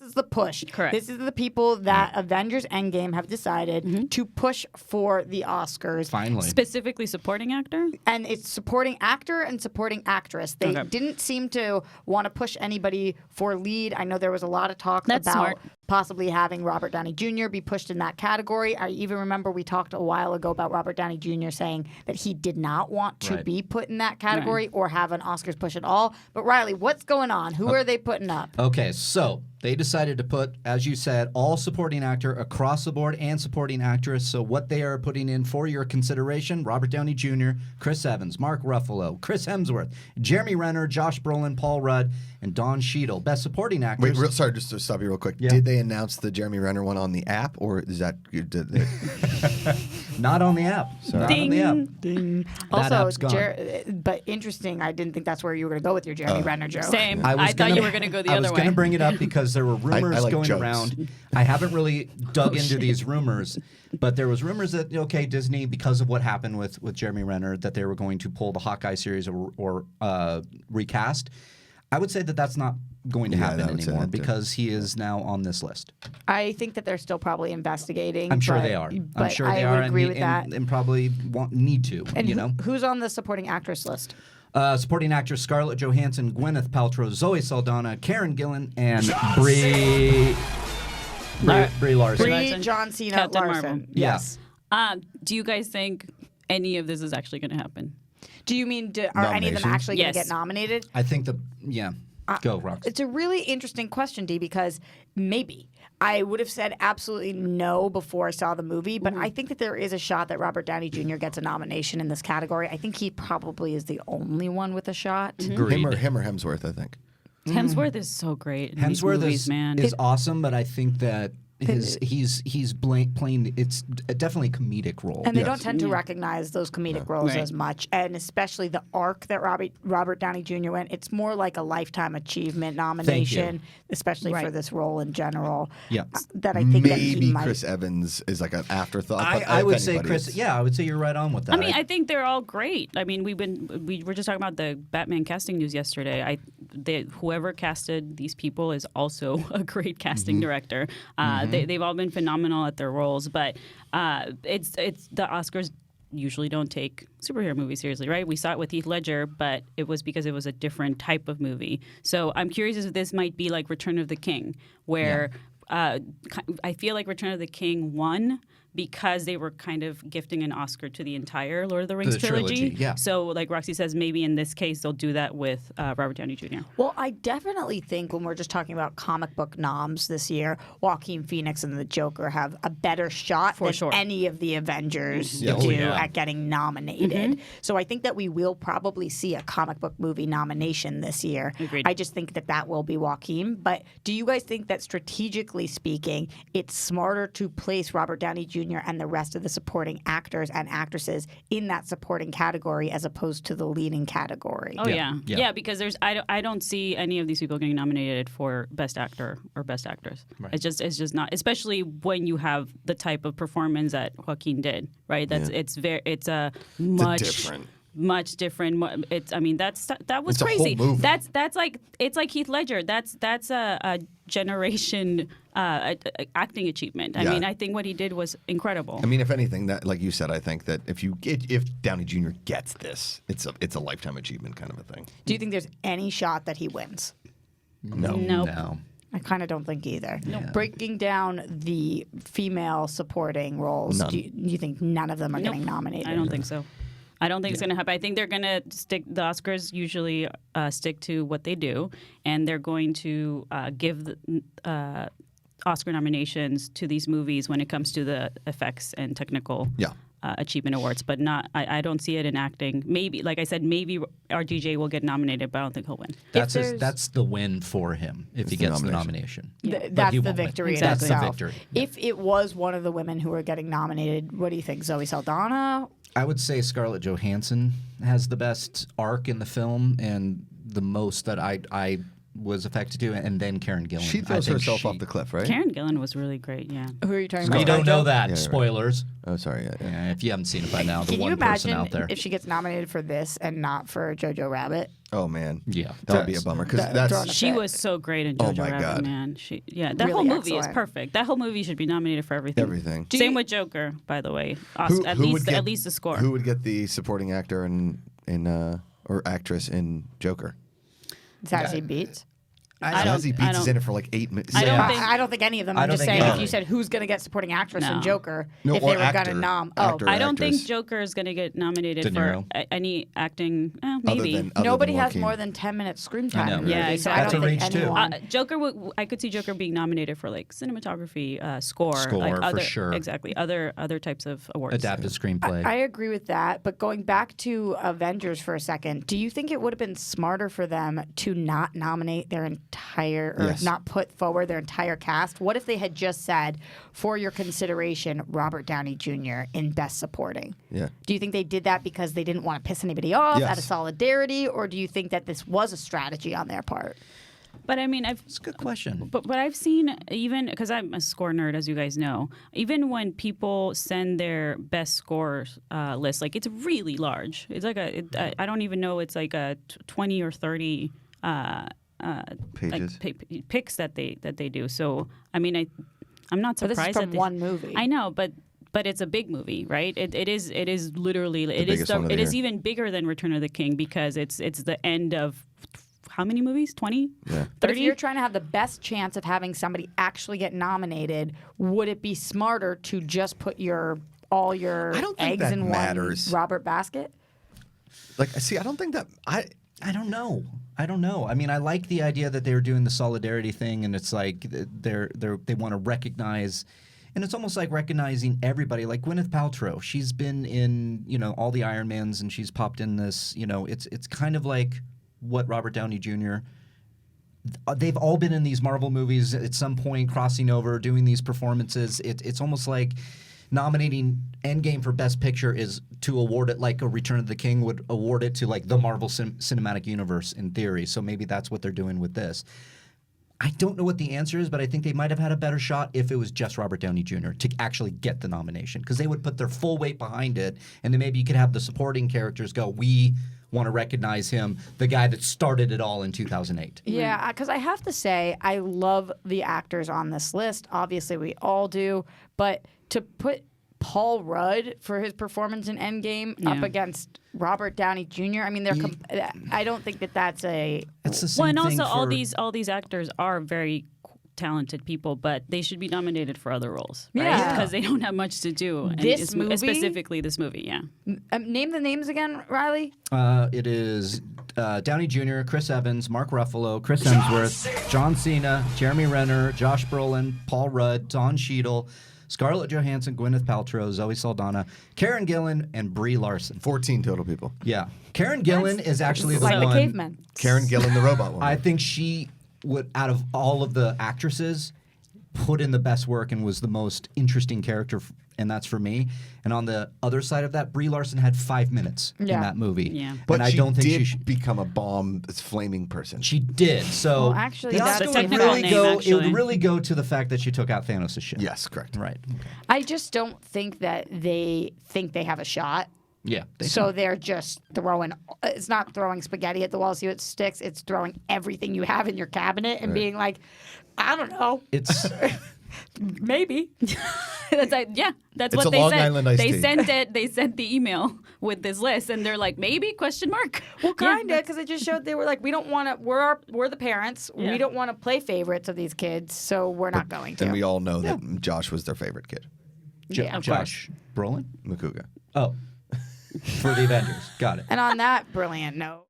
is the push. Correct. This is the people that Avengers Endgame have decided to push for the Oscars. Finally. Specifically supporting actor? And it's supporting actor and supporting actress. They didn't seem to want to push anybody for lead. I know there was a lot of talk That's about smart. possibly having Robert Downey Jr. be pushed in that category. I even remember we talked a while ago about Robert Downey Jr. saying that he did not want to be put in that category or have an Oscars push at all. But Riley, what's going on? Who are they putting up? Okay, so they decided to put, as you said, all supporting actor across the board and supporting actress. So what they are putting in for your consideration, Robert Downey Jr., Chris Evans, Mark Ruffalo, Chris Hemsworth, Jeremy Renner, Josh Brolin, Paul Rudd, and Don Cheadle. Best supporting actors. Wait, sorry, just to stop you real quick. Yeah. Did they announce the Jeremy Renner one on the app, or is that Not on the app. Not on the app. Ding. That Also, app's gone. but interesting, I didn't think that's where you were going to go with your Jeremy Renner joke. Same. I thought you were going to go the I other was way. going to bring it up because there were rumors I like going jokes. around. I haven't really dug into these rumors, but there was rumors that, okay, Disney, because of what happened with Jeremy Renner, that they were going to pull the Hawkeye series or recast. I would say that that's not going to happen I would say anymore that too. because he is now on this list. I think that they're still probably investigating. I'm sure but- they are. I'm but sure I they would are, agree with that. and probably need to. And you know, who's on the supporting actress list? supporting actress Scarlett Johansson, Gwyneth Paltrow, Zoe Saldana, Karen Gillan, and Brie Larson. Brie Larson. John Cena Captain Larson. Marvel. Yes. Do you guys think any of this is actually going to happen? Do you mean are any of them Nominations? actually going Yes. to get nominated? I think go, Rox. It's a really interesting question, Dee, because maybe. I would have said absolutely no before I saw the movie, but I think that there is a shot that Robert Downey Jr. gets a nomination in this category. I think he probably is the only one with a shot. him or Hemsworth? I think. Hemsworth is so great in these Hemsworth movies, man. is awesome, but I think that he's playing it's definitely a comedic role. And they don't tend to recognize those comedic roles Right. as much, and especially the arc that Robert Downey Jr. went. It's more like a lifetime achievement nomination, especially for Right. this role in general. Yeah. That I think that he Maybe might. Chris Evans is like an afterthought. but I if would say anybody, Chris. it's- Yeah, I would say you're right on with that. I mean, I think they're all great. I mean, we were just talking about the Batman casting news yesterday. Whoever casted these people is also a great casting director. They've all been phenomenal at their roles, but it's the Oscars usually don't take superhero movies seriously, right? We saw it with Heath Ledger, but it was because it was a different type of movie. So I'm curious if this might be like Return of the King, where I feel like Return of the King won because they were kind of gifting an Oscar to the entire Lord of the Rings trilogy, yeah. So like Roxy says, maybe in this case they'll do that with Robert Downey Jr. Well, I definitely think when we're just talking about comic book noms this year, Joaquin Phoenix and the Joker have a better shot than sure. any of the Avengers Yeah. do Oh, yeah. at getting nominated. So I think that we will probably see a comic book movie nomination this year. Agreed. I just think that will be Joaquin. But do you guys think that strategically speaking, it's smarter to place Robert Downey Jr. and the rest of the supporting actors and actresses in that supporting category as opposed to the leading category? Oh yeah. Yeah. Yeah, because I don't see any of these people getting nominated for Best Actor or Best Actress. Right. It's just not, especially when you have the type of performance that Joaquin did, right? It's a different. much different. That was It's a whole crazy. movie. That's like it's like Heath Ledger. That's a generation acting achievement. I Yeah. mean, I think what he did was incredible. I mean, if anything, that like you said, I think that if Downey Jr. gets this, it's a lifetime achievement kind of a thing. Do you think there's any shot that he wins? No. Nope. No. I kind of don't think either. Breaking down the female supporting roles, None. do you think none of them are getting nominated? I don't think so. I don't think it's going to happen. I think they're going to stick. The Oscars usually stick to what they do, and they're going to give the, Oscar nominations to these movies when it comes to the effects and technical achievement awards. But not. I don't see it in acting. Maybe, like I said, maybe RDJ will get nominated, but I don't think he'll win. That's the win for him if he the gets the nomination. nomination. But That's he the won't win. victory in Exactly. itself. That's the victory. If it was one of the women who were getting nominated, what do you think? Zoe Saldana? I would say Scarlett Johansson has the best arc in the film and the most that I was affected too, and then Karen Gillan. She throws herself off the cliff, right? Karen Gillan was really great. Yeah. Who are you talking We about? don't know that. Yeah, right. Spoilers. Oh, sorry. Yeah. Yeah, if you haven't seen it by now, the Can you one person imagine out there. if she gets nominated for this and not for Jojo Rabbit? Oh man. Yeah. That would be a bummer because Throwing that's a She fit. was so great in Oh Jojo my Rabbit, God. man. That Really whole movie is excellent. perfect. That whole movie should be nominated for everything. everything. Same with Joker, by the way. At least the score. Who would get the supporting actor in or actress in Joker? Zazie Beetz. Zazie Beetz is don't- in it for like 8 minutes. I don't think- I don't think any of them. I I'm don't just think saying, any if of you them. said who's going to get supporting actress No. in Joker, No, if or they were actor. going to nom. Actor. I don't think actress. Joker is going to get nominated De for Niro. any acting. Other Maybe. than Nobody has Joaquin. more than 10 minutes screen I time. know. in the Yeah, movie, so exactly. I That's don't a think range, too. anyone. Joker, I could see Joker being nominated for like cinematography, score, Score, like for other, sure. Exactly, other types of awards. Adapted screenplay. I agree with that, but going back to Avengers for a second, do you think it would have been smarter for them to not nominate their entire, or Yes. not put forward their entire cast? What if they had just said, for your consideration, Robert Downey Jr. in Best Supporting? Yeah. Do you think they did that because they didn't want to piss anybody off Yes. out of solidarity, or do you think that this was a strategy on their part? But I mean, It's a good question. But I've seen, even because I'm a score nerd, as you guys know, even when people send their best scores list, like it's really large. It's like I don't even know. It's like a 20 or 30 Pages. like picks that they do. So I mean, I'm not But this surprised is that from they, one movie. I know, but it's a big movie, right? It is literally biggest one of the it is year. even bigger than Return of the King because it's the end of how many movies? 20? Yeah. But if 30? you're trying to have the best chance of having somebody actually get nominated, would it be smarter to just put all your I don't think eggs that in matters. one Robert basket? Like, see, I don't think that I don't know. I mean, I like the idea that they're doing the solidarity thing, and it's like they want to recognize, and it's almost like recognizing everybody. Like Gwyneth Paltrow, she's been in all the Iron Mans, and she's popped in this. It's kind of like what Robert Downey Jr. They've all been in these Marvel movies at some point, crossing over, doing these performances. It's almost like nominating Endgame for Best Picture is to award it like a Return of the King would award it to like the Marvel Cinematic Universe in theory. So maybe that's what they're doing with this. I don't know what the answer is, but I think they might have had a better shot if it was just Robert Downey Jr. to actually get the nomination, because they would put their full weight behind it, and then maybe you could have the supporting characters go, we want to recognize him, the guy that started it all in 2008. Yeah, because I have to say, I love the actors on this list. Obviously, we all do. But to put Paul Rudd for his performance in Endgame up Yeah. against Robert Downey Jr., I mean, I don't think that's a... It's the same Well, and thing also for, all these actors are very talented people, but they should be nominated for other roles, right? Yeah. Because they don't have much to do. And This movie? specifically this movie, yeah. Name the names again, Riley. It is Downey Jr., Chris Evans, Mark Ruffalo, Chris Hemsworth, John Cena, Jeremy Renner, Josh Brolin, Paul Rudd, Don Cheadle, Scarlett Johansson, Gwyneth Paltrow, Zoe Saldana, Karen Gillan, and Brie Larson. 14 total people. Yeah. Karen Gillan is actually the Like the one. cavemen. Karen Gillan, the robot woman. I think she would, out of all of the actresses, put in the best work and was the most interesting character, and that's for me. And on the other side of that, Brie Larson had 5 minutes in Yeah. that movie. Yeah. but and I she don't think did she should. become a bomb, flaming person. She did. So Well, actually, the that's Oscar the would technical really name, go. It actually. would really go to the fact that she took out Thanos' ship. Yes, correct. Right. I just don't think that they think they have a shot. Yeah. So they're just throwing, it's not throwing spaghetti at the wall, see what sticks. It's throwing everything you have in your cabinet and being like, I don't know, It's maybe. That's It's what a they Long said. Island iced They tea. sent it. They sent the email with this list, and they're like, maybe question mark. Well, Yeah, kind of, because it just showed they were like, we don't want to, we're the parents. Yeah. We don't want to play favorites of these kids, so we're not going to. And we all know that Josh was their favorite kid. Yeah, of Josh Brolin. Makuga. Oh, for the Avengers. Got it. And on that brilliant note.